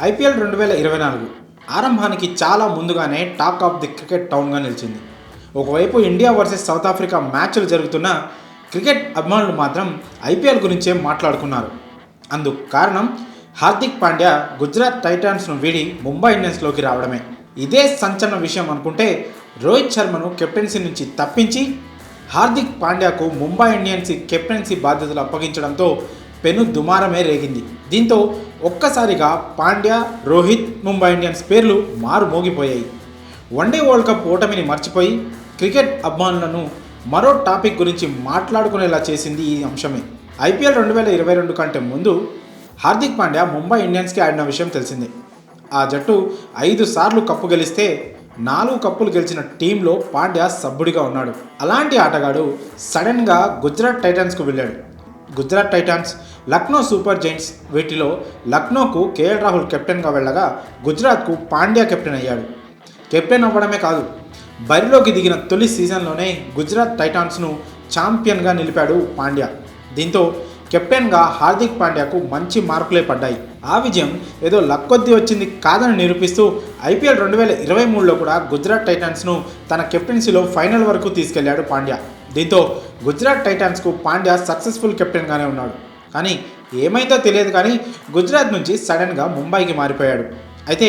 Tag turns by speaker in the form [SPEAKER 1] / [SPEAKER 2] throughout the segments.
[SPEAKER 1] IPL 2024 ఆరంభానికి చాలా ముందుగానే talk of the cricket టౌన్గా నిలిచింది. ఒకవైపు ఇండియా వర్సెస్ సౌత్ ఆఫ్రికా మ్యాచ్లు జరుగుతున్న క్రికెట్ అభిమానులు మాత్రం ఐపీఎల్ గురించే మాట్లాడుకున్నారు. అందుకు కారణం హార్దిక్ పాండ్యా గుజరాత్ టైటాన్స్ను వీడి ముంబై ఇండియన్స్లోకి రావడమే. ఇదే సంచలన విషయం అనుకుంటే రోహిత్ శర్మను కెప్టెన్సీ నుంచి తప్పించి హార్దిక్ పాండ్యాకు ముంబై ఇండియన్స్ కెప్టెన్సీ బాధ్యతలు అప్పగించడంతో పెను దుమారమే రేగింది. దీంతో ఒక్కసారిగా పాండ్యా, రోహిత్, ముంబై ఇండియన్స్ పేర్లు మారుమోగిపోయాయి. వన్డే వరల్డ్ కప్ ఓటమిని మర్చిపోయి క్రికెట్ అభిమానులను మరో టాపిక్ గురించి మాట్లాడుకునేలా చేసింది ఈ అంశమే. ఐపీఎల్ 2022 కంటే ముందు హార్దిక్ పాండ్యా ముంబై ఇండియన్స్కి ఆడిన విషయం తెలిసిందే. ఆ జట్టు 5 సార్లు కప్పు గెలిస్తే 4 కప్పులు గెలిచిన టీంలో పాండ్యా సభ్యుడిగా ఉన్నాడు. అలాంటి ఆటగాడు సడన్గా గుజరాత్ టైటాన్స్కు వెళ్ళాడు. Gujarat Titans, Lucknow super Giants, వీటిలో లక్నోకు కేఎల్ రాహుల్ కెప్టెన్గా వెళ్ళగా గుజరాత్కు పాండ్యా కెప్టెన్ అయ్యాడు. కెప్టెన్ అవ్వడమే కాదు, బరిలోకి దిగిన తొలి సీజన్లోనే గుజరాత్ టైటాన్స్ను ఛాంపియన్గా నిలిపాడు పాండ్యా. దీంతో కెప్టెన్గా హార్దిక్ పాండ్యాకు మంచి మార్కులే పడ్డాయి. ఆ విజయం ఏదో లక్కొద్దీ వచ్చింది కాదని నిరూపిస్తూ ఐపీఎల్ 2023లో కూడా గుజరాత్ టైటాన్స్ను తన కెప్టెన్సీలో ఫైనల్ వరకు తీసుకెళ్లాడు పాండ్యా. దీంతో గుజరాత్ టైటాన్స్కు పాండ్యా సక్సెస్ఫుల్ కెప్టెన్గానే ఉన్నాడు. కానీ ఏమైతే తెలియదు కానీ గుజరాత్ నుంచి సడన్గా ముంబైకి మారిపోయాడు. అయితే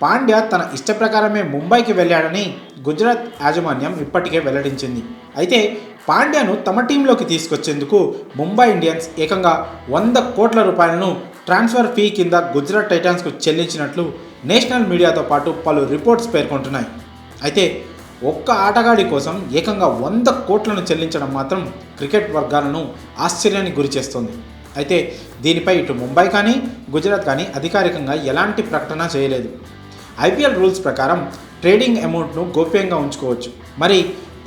[SPEAKER 1] పాండ్యా తన ఇష్ట ప్రకారమే ముంబైకి వెళ్ళాడని గుజరాత్ యాజమాన్యం ఇప్పటికే వెల్లడించింది. అయితే పాండ్యాను తమ టీంలోకి తీసుకొచ్చేందుకు ముంబై ఇండియన్స్ ఏకంగా 100 కోట్ల రూపాయలను ట్రాన్స్ఫర్ ఫీ కింద గుజరాత్ టైటాన్స్కు చెల్లించినట్లు నేషనల్ మీడియాతో పాటు పలు రిపోర్ట్స్ పేర్కొంటున్నాయి. అయితే ఒక్క ఆటగాడి కోసం ఏకంగా 100 కోట్లను చెల్లించడం మాత్రం క్రికెట్ వర్గాలను ఆశ్చర్యానికి గురి చేస్తోంది. అయితే దీనిపై ఇటు ముంబై కానీ గుజరాత్ కానీ అధికారికంగా ఎలాంటి ప్రకటన చేయలేదు. ఐపీఎల్ రూల్స్ ప్రకారం ట్రేడింగ్ అమౌంట్ను గోప్యంగా ఉంచుకోవచ్చు. మరి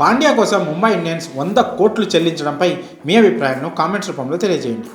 [SPEAKER 1] పాండ్యా కోసం ముంబై ఇండియన్స్ 100 కోట్లు చెల్లించడంపై మీ అభిప్రాయాలను కామెంట్స్ రూపంలో తెలియజేయండి.